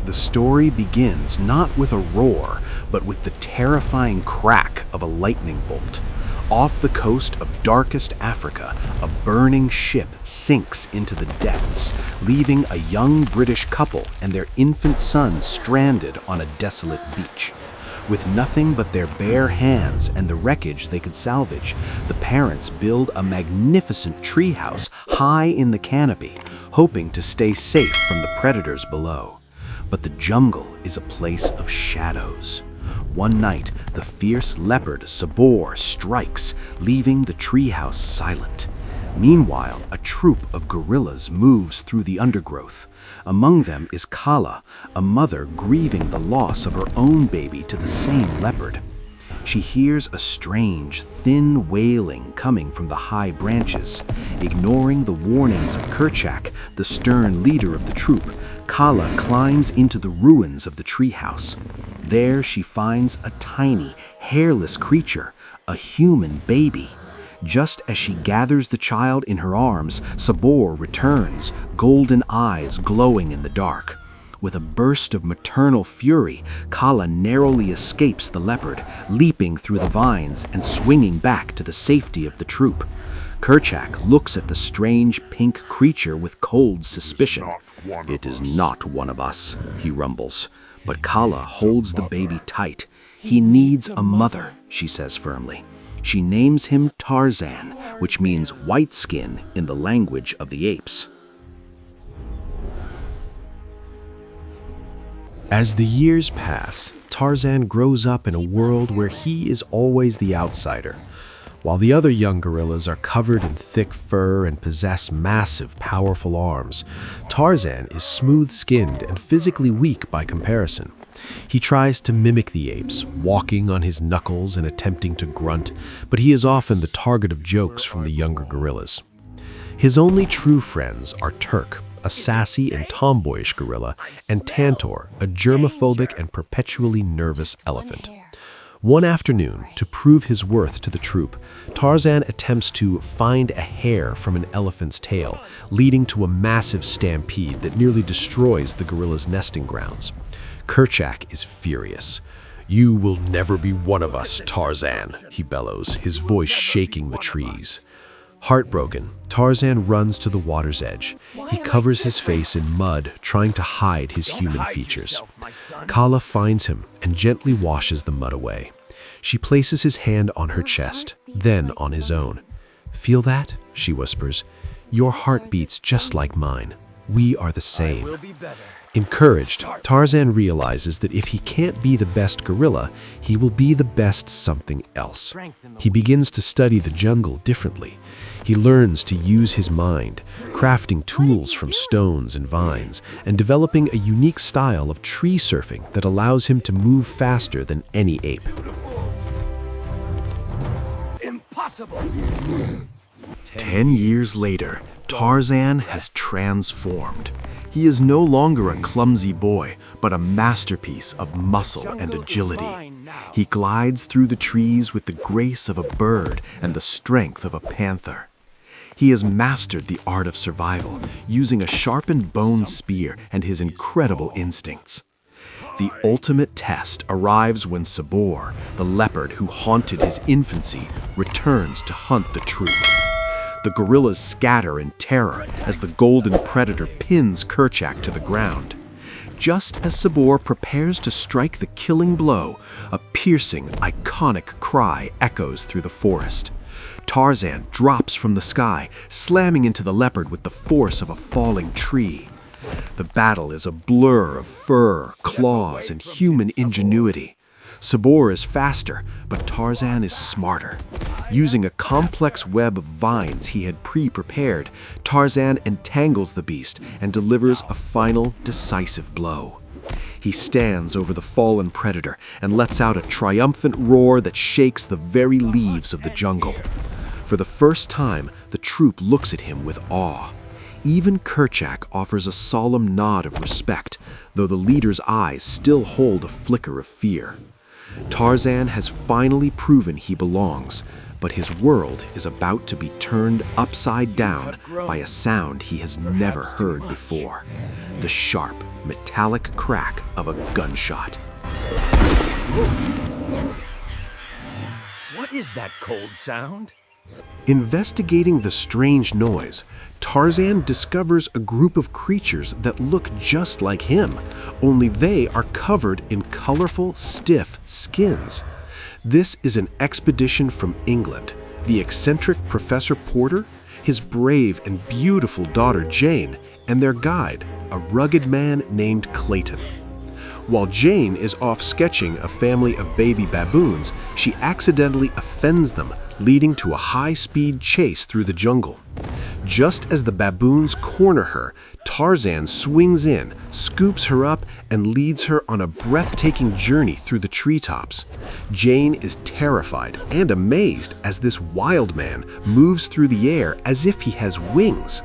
The story begins not with a roar, but with the terrifying crack of a lightning bolt. Off the coast of darkest Africa, a burning ship sinks into the depths, leaving a young British couple and their infant son stranded on a desolate beach. With nothing but their bare hands and the wreckage they could salvage, the parents build a magnificent treehouse high in the canopy, hoping to stay safe from the predators below. But the jungle is a place of shadows. One night, the fierce leopard Sabor strikes, leaving the treehouse silent. Meanwhile, a troop of gorillas moves through the undergrowth. Among them is Kala, a mother grieving the loss of her own baby to the same leopard. She hears a strange, thin wailing coming from the high branches. Ignoring the warnings of Kerchak, the stern leader of the troop, Kala climbs into the ruins of the treehouse. There she finds a tiny, hairless creature, a human baby. Just as she gathers the child in her arms, Sabor returns, golden eyes glowing in the dark. With a burst of maternal fury, Kala narrowly escapes the leopard, leaping through the vines and swinging back to the safety of the troop. Kerchak looks at the strange pink creature with cold suspicion. "It is not one of us," he rumbles. But Kala holds the baby tight. "He needs a mother," she says firmly. She names him Tarzan, which means white skin in the language of the apes. As the years pass, Tarzan grows up in a world where he is always the outsider. While the other young gorillas are covered in thick fur and possess massive, powerful arms, Tarzan is smooth-skinned and physically weak by comparison. He tries to mimic the apes, walking on his knuckles and attempting to grunt, but he is often the target of jokes from the younger gorillas. His only true friends are Turk, a sassy and tomboyish gorilla, and Tantor, a germophobic and perpetually nervous elephant. One afternoon, to prove his worth to the troop, Tarzan attempts to find a hair from an elephant's tail, leading to a massive stampede that nearly destroys the gorilla's nesting grounds. Kerchak is furious. "You will never be one of us, Tarzan," he bellows, his voice shaking the trees. Heartbroken, Tarzan runs to the water's edge. He covers his face in mud, trying to hide his human features. Kala finds him and gently washes the mud away. She places his hand on her chest, then on his own. "Feel that?" she whispers. "Your heart beats just like mine. We are the same." Encouraged, Tarzan realizes that if he can't be the best gorilla, he will be the best something else. He begins to study the jungle differently. He learns to use his mind, crafting tools from stones and vines, and developing a unique style of tree surfing that allows him to move faster than any ape. Impossible! 10 years later, Tarzan has transformed. He is no longer a clumsy boy, but a masterpiece of muscle and agility. He glides through the trees with the grace of a bird and the strength of a panther. He has mastered the art of survival, using a sharpened bone spear and his incredible instincts. The ultimate test arrives when Sabor, the leopard who haunted his infancy, returns to hunt the troop. The gorillas scatter in terror as the golden predator pins Kerchak to the ground. Just as Sabor prepares to strike the killing blow, a piercing, iconic cry echoes through the forest. Tarzan drops from the sky, slamming into the leopard with the force of a falling tree. The battle is a blur of fur, claws, and human ingenuity. Sabor is faster, but Tarzan is smarter. Using a complex web of vines he had pre-prepared, Tarzan entangles the beast and delivers a final, decisive blow. He stands over the fallen predator and lets out a triumphant roar that shakes the very leaves of the jungle. For the first time, the troop looks at him with awe. Even Kerchak offers a solemn nod of respect, though the leader's eyes still hold a flicker of fear. Tarzan has finally proven he belongs, but his world is about to be turned upside down by a sound he has never heard before. The sharp, metallic crack of a gunshot. What is that cold sound? Investigating the strange noise, Tarzan discovers a group of creatures that look just like him, only they are covered in colorful, stiff skins. This is an expedition from England. The eccentric Professor Porter, his brave and beautiful daughter Jane, and their guide, a rugged man named Clayton. While Jane is off sketching a family of baby baboons, she accidentally offends them, leading to a high-speed chase through the jungle. Just as the baboons corner her, Tarzan swings in, scoops her up, and leads her on a breathtaking journey through the treetops. Jane is terrified and amazed as this wild man moves through the air as if he has wings.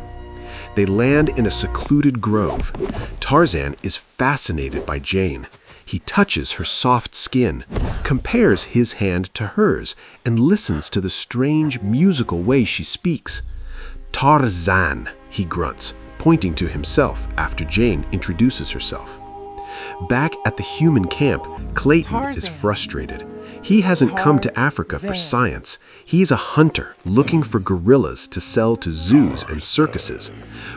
They land in a secluded grove. Tarzan is fascinated by Jane. He touches her soft skin, compares his hand to hers, and listens to the strange musical way she speaks. Tarzan, he grunts, pointing to himself after Jane introduces herself. Back at the human camp, Clayton is frustrated. He hasn't come to Africa for science. He's a hunter looking for gorillas to sell to zoos and circuses.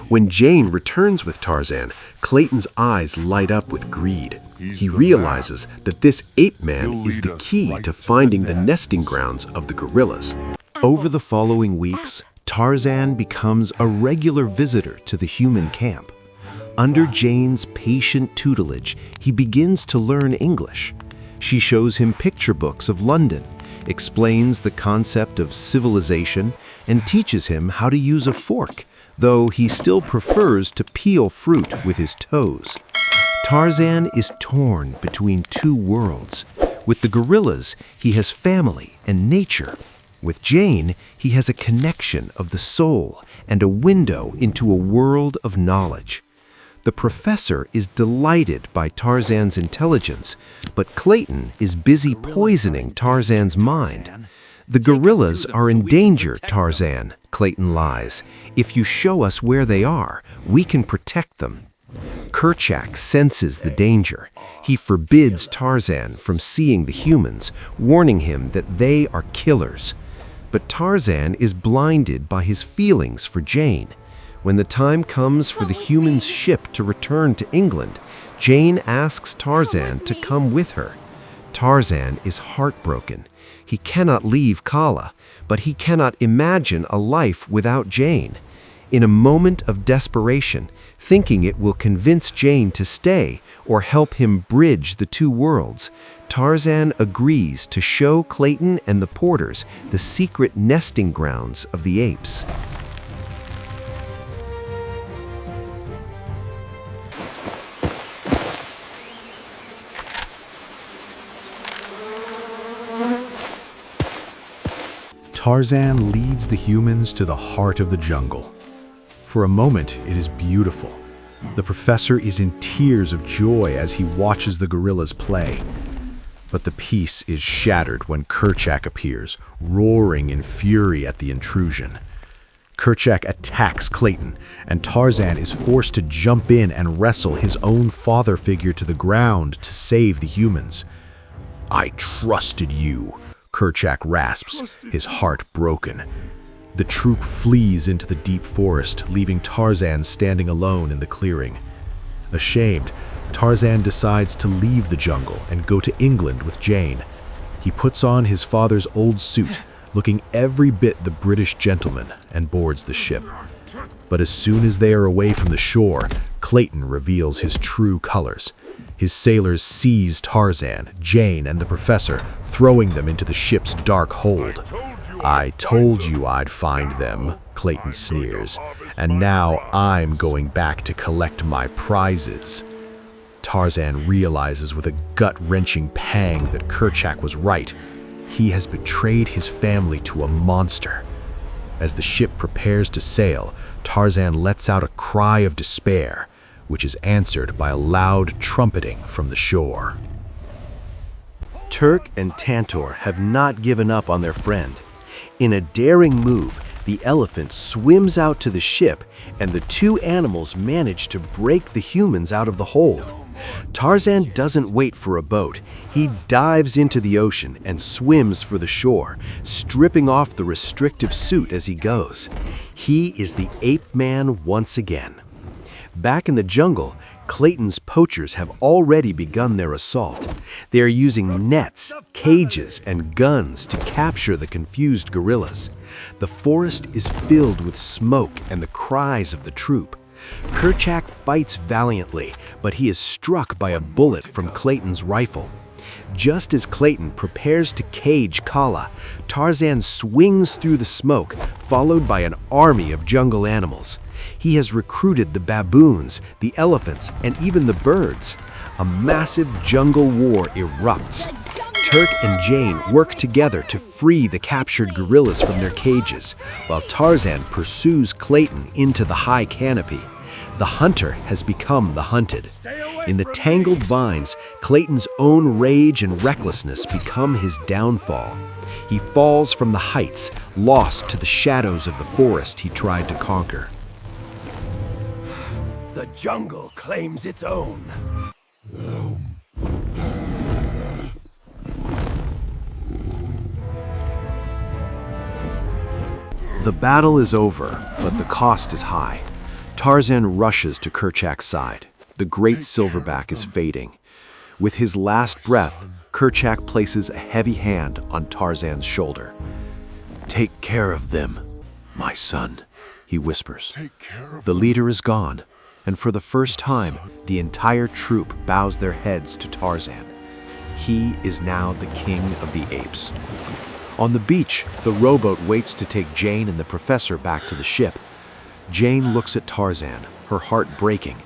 When Jane returns with Tarzan, Clayton's eyes light up with greed. He realizes that this ape man is the key to finding the nesting grounds of the gorillas. Over the following weeks, Tarzan becomes a regular visitor to the human camp. Under Jane's patient tutelage, he begins to learn English. She shows him picture books of London, explains the concept of civilization, and teaches him how to use a fork, though he still prefers to peel fruit with his toes. Tarzan is torn between two worlds. With the gorillas, he has family and nature. With Jane, he has a connection of the soul and a window into a world of knowledge. The professor is delighted by Tarzan's intelligence, but Clayton is busy poisoning Tarzan's mind. The gorillas are in danger, Tarzan, Clayton lies. If you show us where they are, we can protect them. Kerchak senses the danger. He forbids Tarzan from seeing the humans, warning him that they are killers. But Tarzan is blinded by his feelings for Jane. When the time comes for the humans' ship to return to England, Jane asks Tarzan to come with her. Tarzan is heartbroken. He cannot leave Kala, but he cannot imagine a life without Jane. In a moment of desperation, thinking it will convince Jane to stay or help him bridge the two worlds, Tarzan agrees to show Clayton and the Porters the secret nesting grounds of the apes. Tarzan leads the humans to the heart of the jungle. For a moment, it is beautiful. The professor is in tears of joy as he watches the gorillas play. But the peace is shattered when Kerchak appears, roaring in fury at the intrusion. Kerchak attacks Clayton, and Tarzan is forced to jump in and wrestle his own father figure to the ground to save the humans. "I trusted you," Kerchak rasps, his heart broken. The troop flees into the deep forest, leaving Tarzan standing alone in the clearing. Ashamed, Tarzan decides to leave the jungle and go to England with Jane. He puts on his father's old suit, looking every bit the British gentleman, and boards the ship. But as soon as they are away from the shore, Clayton reveals his true colors. His sailors seize Tarzan, Jane, and the professor, throwing them into the ship's dark hold. "I told you I'd find them," Clayton sneers, "and now I'm going back to collect my prizes." Tarzan realizes with a gut-wrenching pang that Kerchak was right. He has betrayed his family to a monster. As the ship prepares to sail, Tarzan lets out a cry of despair, which is answered by a loud trumpeting from the shore. Turk and Tantor have not given up on their friend. In a daring move, the elephant swims out to the ship, and the two animals manage to break the humans out of the hold. Tarzan doesn't wait for a boat. He dives into the ocean and swims for the shore, stripping off the restrictive suit as he goes. He is the ape man once again. Back in the jungle, Clayton's poachers have already begun their assault. They are using nets, cages, and guns to capture the confused gorillas. The forest is filled with smoke and the cries of the troop. Kerchak fights valiantly, but he is struck by a bullet from Clayton's rifle. Just as Clayton prepares to cage Kala, Tarzan swings through the smoke, followed by an army of jungle animals. He has recruited the baboons, the elephants, and even the birds. A massive jungle war erupts. Turk and Jane work together to free the captured gorillas from their cages, while Tarzan pursues Clayton into the high canopy. The hunter has become the hunted. In the tangled vines, Clayton's own rage and recklessness become his downfall. He falls from the heights, lost to the shadows of the forest he tried to conquer. The jungle claims its own. The battle is over, but the cost is high. Tarzan rushes to Kerchak's side. The great silverback is fading. With his last breath, Kerchak places a heavy hand on Tarzan's shoulder. "Take care of them, my son," he whispers. The leader is gone, and for the first time, the entire troop bows their heads to Tarzan. He is now the king of the apes. On the beach, the rowboat waits to take Jane and the professor back to the ship. Jane looks at Tarzan, her heart breaking.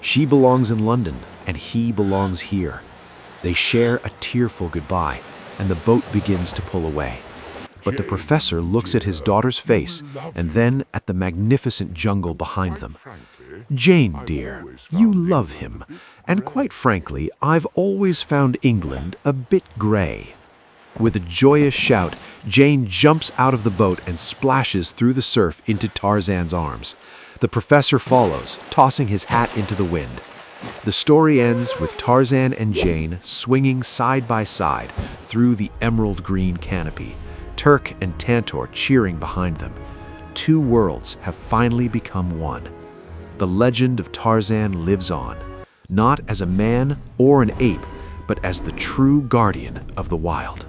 She belongs in London, and he belongs here. They share a tearful goodbye, and the boat begins to pull away. But the professor looks at his daughter's face, and then at the magnificent jungle behind them. "Jane, dear, you love him, and quite frankly, I've always found England a bit grey." With a joyous shout, Jane jumps out of the boat and splashes through the surf into Tarzan's arms. The professor follows, tossing his hat into the wind. The story ends with Tarzan and Jane swinging side by side through the emerald green canopy, Turk and Tantor cheering behind them. Two worlds have finally become one. The legend of Tarzan lives on, not as a man or an ape, but as the true guardian of the wild.